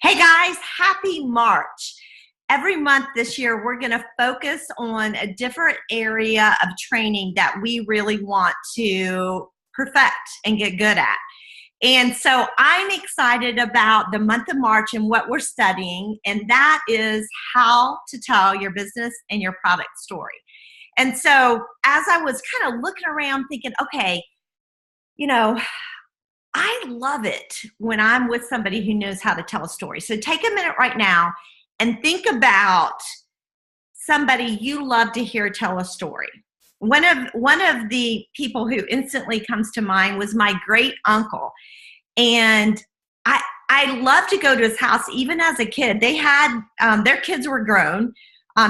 Hey guys, happy March. Every month this year, we're going to focus on a different area of training that we really want to perfect and get good at. And so I'm excited about the month of March and what we're studying, and that is how to tell your business and your product story. And so as I was kind of looking around thinking, okay, you know, I love it when I'm with somebody who knows how to tell a story. So take a minute right now and think about somebody you love to hear tell a story. One of the people who instantly comes to mind was my great uncle. And I love to go to his house even as a kid. They had their kids were grown.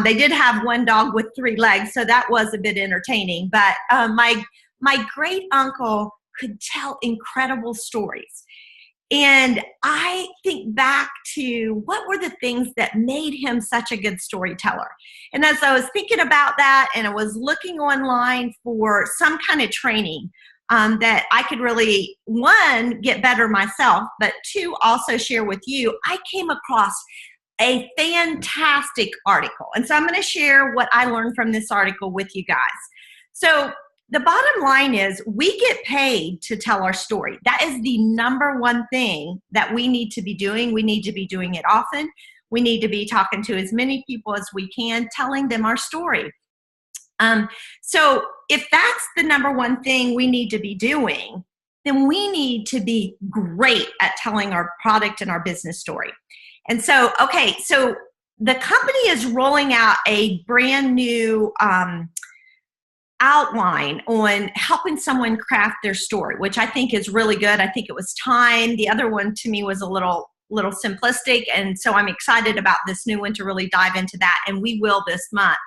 They did have one dog with 3 legs, so that was a bit entertaining. But my great uncle could tell incredible stories. And I think back to what were the things that made him such a good storyteller. And as I was thinking about that and I was looking online for some kind of training that I could really, 1, get better myself, but 2, also share with you, I came across a fantastic article. And so I'm going to share what I learned from this article with you guys. So the bottom line is we get paid to tell our story. That is the number one thing that we need to be doing. We need to be doing it often. We need to be talking to as many people as we can, telling them our story. So if that's the number one thing we need to be doing, then we need to be great at telling our product and our business story. And so, okay, so the company is rolling out a brand new outline on helping someone craft their story, which I think is really good. I think it was time. The other one to me was a little simplistic, and so I'm excited about this new one to really dive into that, and we will this month.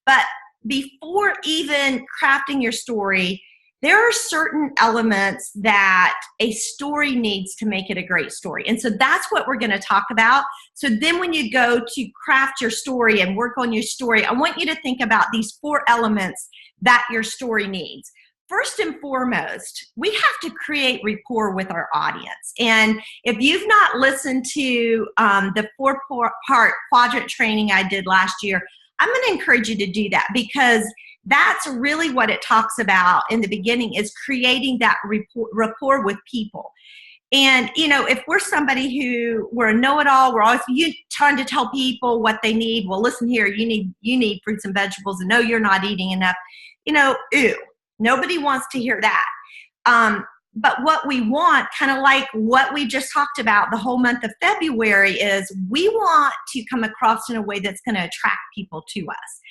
But before even crafting your story, there are certain elements that a story needs to make it a great story. And so that's what we're going to talk about. So then when you go to craft your story and work on your story, I want you to think about these 4 elements that your story needs. First and foremost, we have to create rapport with our audience. And if you've not listened to the 4-part quadrant training I did last year, I'm going to encourage you to do that, because that's really what it talks about in the beginning, is creating that rapport with people. And, if we're somebody we're a know-it-all, we're always trying to tell people what they need. Well, listen here, you need fruits and vegetables, and no, you're not eating enough. Ew, nobody wants to hear that. But what we want, kind of like what we just talked about the whole month of February, is we want to come across in a way that's going to attract people to us.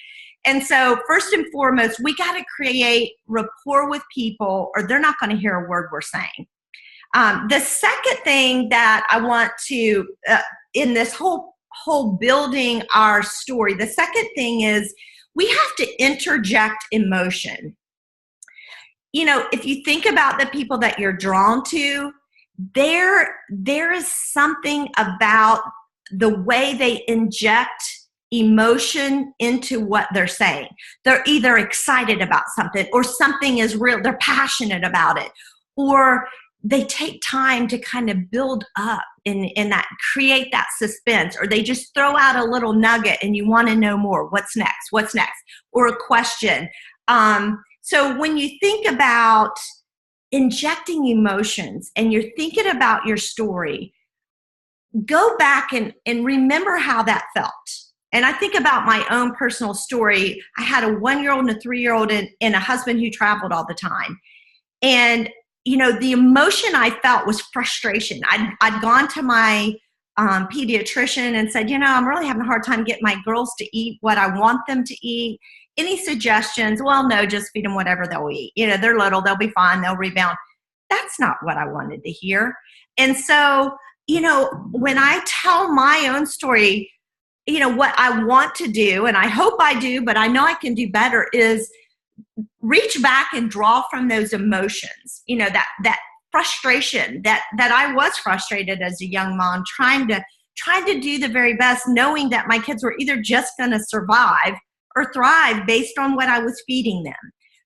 And so first and foremost, we got to create rapport with people, or they're not going to hear a word we're saying. The second thing that I want to, in this whole building our story, the second thing is we have to interject emotion. If you think about the people that you're drawn to, there is something about the way they inject emotion into what they're saying. They're either excited about something, or something is real, they're passionate about it, or they take time to kind of build up in that, create that suspense, or they just throw out a little nugget and you want to know more. What's next? Or a question. So when you think about injecting emotions and you're thinking about your story, go back and remember how that felt. And I think about my own personal story. I had a 1-year-old and a 3-year-old and a husband who traveled all the time. And, the emotion I felt was frustration. I'd gone to my pediatrician and said, I'm really having a hard time getting my girls to eat what I want them to eat. Any suggestions? Well, no, just feed them whatever they'll eat. They're little, they'll be fine, they'll rebound. That's not what I wanted to hear. And so, when I tell my own story, what I want to do, and I hope I do, but I know I can do better, is reach back and draw from those emotions, that frustration that I was frustrated as a young mom, trying to do the very best, knowing that my kids were either just going to survive or thrive based on what I was feeding them.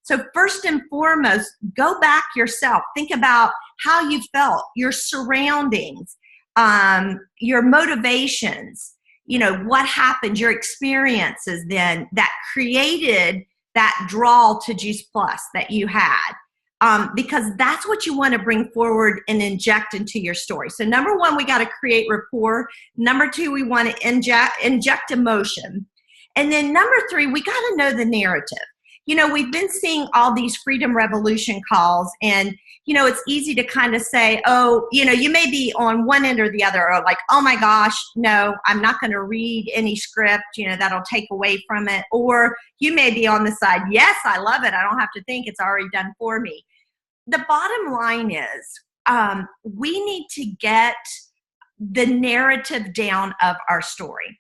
So first and foremost, go back yourself. Think about how you felt, your surroundings. your motivations, what happened, your experiences then that created that draw to Juice Plus that you had. Because that's what you want to bring forward and inject into your story. So number one, we got to create rapport. Number two, we want to inject emotion. And then number three, we got to know the narrative. We've been seeing all these Freedom Revolution calls, and it's easy to kind of say, oh, you may be on one end or the other, or like, oh my gosh, no, I'm not going to read any script, that'll take away from it. Or you may be on the side, yes, I love it, I don't have to think, it's already done for me. The bottom line is we need to get the narrative down of our story.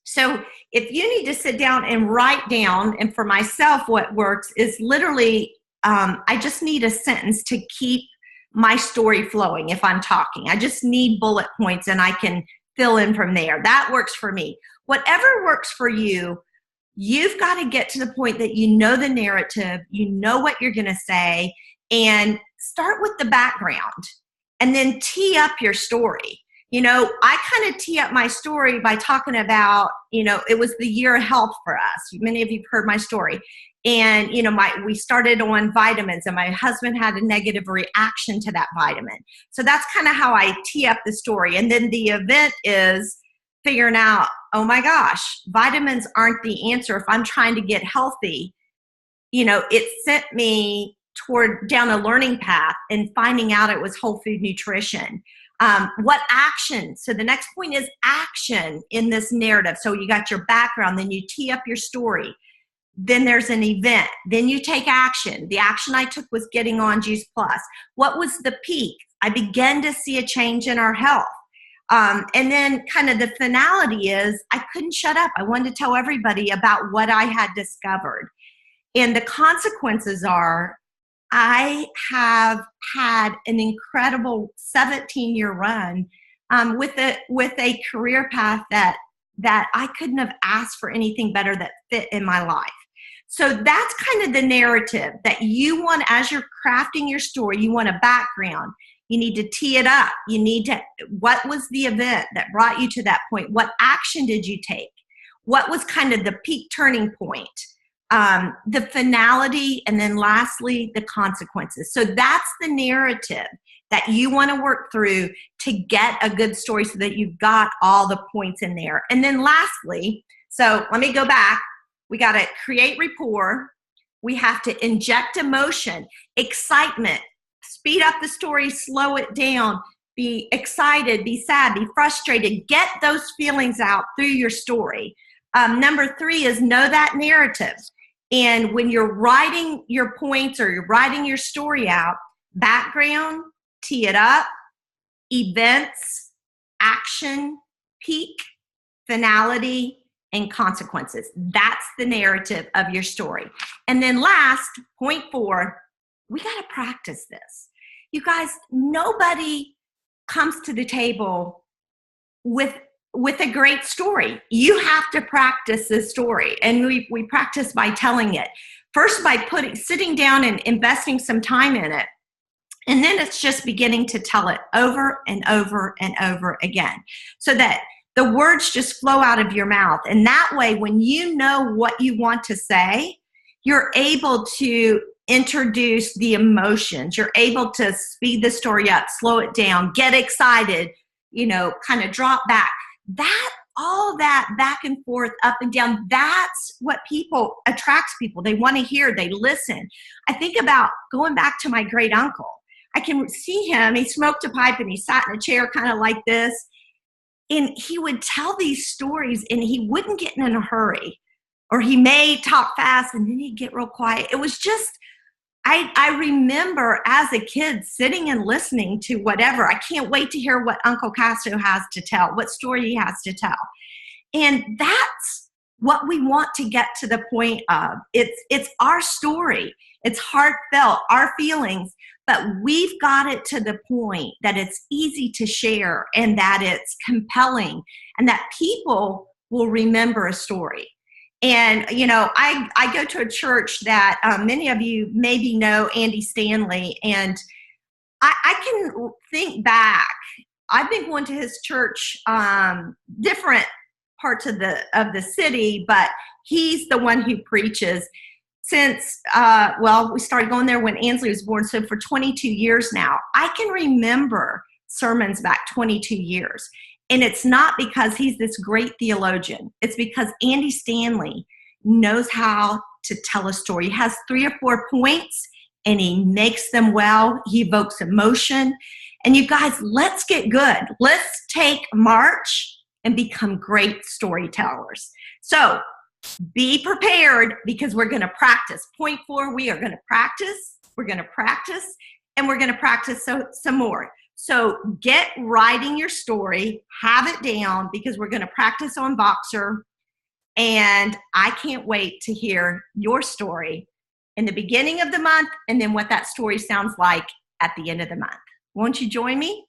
So if you need to sit down and write down, and for myself, what works is literally, I just need a sentence to keep my story flowing if I'm talking. I just need bullet points and I can fill in from there. That works for me. Whatever works for you, you've got to get to the point that you know the narrative, you know what you're going to say, and start with the background and then tee up your story. I kind of tee up my story by talking about, it was the year of health for us. Many of you have heard my story. And, we started on vitamins, and my husband had a negative reaction to that vitamin. So that's kind of how I tee up the story. And then the event is figuring out, oh my gosh, vitamins aren't the answer. If I'm trying to get healthy, it sent me down a learning path and finding out it was whole food nutrition. What action? So the next point is action in this narrative. So you got your background, then you tee up your story. Then there's an event. Then you take action. The action I took was getting on Juice Plus. What was the peak? I began to see a change in our health. And then kind of the finality is I couldn't shut up. I wanted to tell everybody about what I had discovered. And the consequences are I have had an incredible 17-year run with a career path that I couldn't have asked for anything better that fit in my life. So that's kind of the narrative that you want as you're crafting your story. You want a background. You need to tee it up. What was the event that brought you to that point? What action did you take? What was kind of the peak turning point? The finality, and then lastly, the consequences. So that's the narrative that you want to work through to get a good story so that you've got all the points in there. And then lastly, so let me go back. We got to create rapport. We have to inject emotion, excitement, speed up the story, slow it down, be excited, be sad, be frustrated, get those feelings out through your story. Number three is know that narrative. And when you're writing your points or you're writing your story out, background, tee it up, events, action, peak, finality, and consequences. That's the narrative of your story. And then last, point 4, we got to practice this. You guys, nobody comes to the table with a great story. You have to practice this story, and we practice by telling it. First by sitting down and investing some time in it, and then it's just beginning to tell it over and over and over again, so that the words just flow out of your mouth. And that way, when you know what you want to say, you're able to introduce the emotions. You're able to speed the story up, slow it down, get excited, kind of drop back. All that back and forth, up and down, that's what attracts people. They want to hear, they listen. I think about going back to my great uncle. I can see him, he smoked a pipe and he sat in a chair kind of like this. And he would tell these stories and he wouldn't get in a hurry, or he may talk fast and then he'd get real quiet. It was just, I remember as a kid sitting and listening to whatever. I can't wait to hear what Uncle Castro has to tell, what story he has to tell. And that's what we want to get to the point of. It's our story. It's heartfelt, our feelings, but we've got it to the point that it's easy to share and that it's compelling and that people will remember a story. And, I go to a church that many of you maybe know Andy Stanley, and I can think back I've been going to his church, different parts of the city, but he's the one who preaches since, we started going there when Ansley was born. So for 22 years now, I can remember sermons back 22 years. And it's not because he's this great theologian. It's because Andy Stanley knows how to tell a story. He has 3 or 4 points and he makes them well. He evokes emotion. And you guys, let's get good. Let's take March and become great storytellers. So be prepared, because we're going to practice. Point 4, we are going to practice. We're going to practice, and we're going to practice some more. So get writing your story, have it down, because we're going to practice on Voxer. And I can't wait to hear your story in the beginning of the month, and then what that story sounds like at the end of the month. Won't you join me?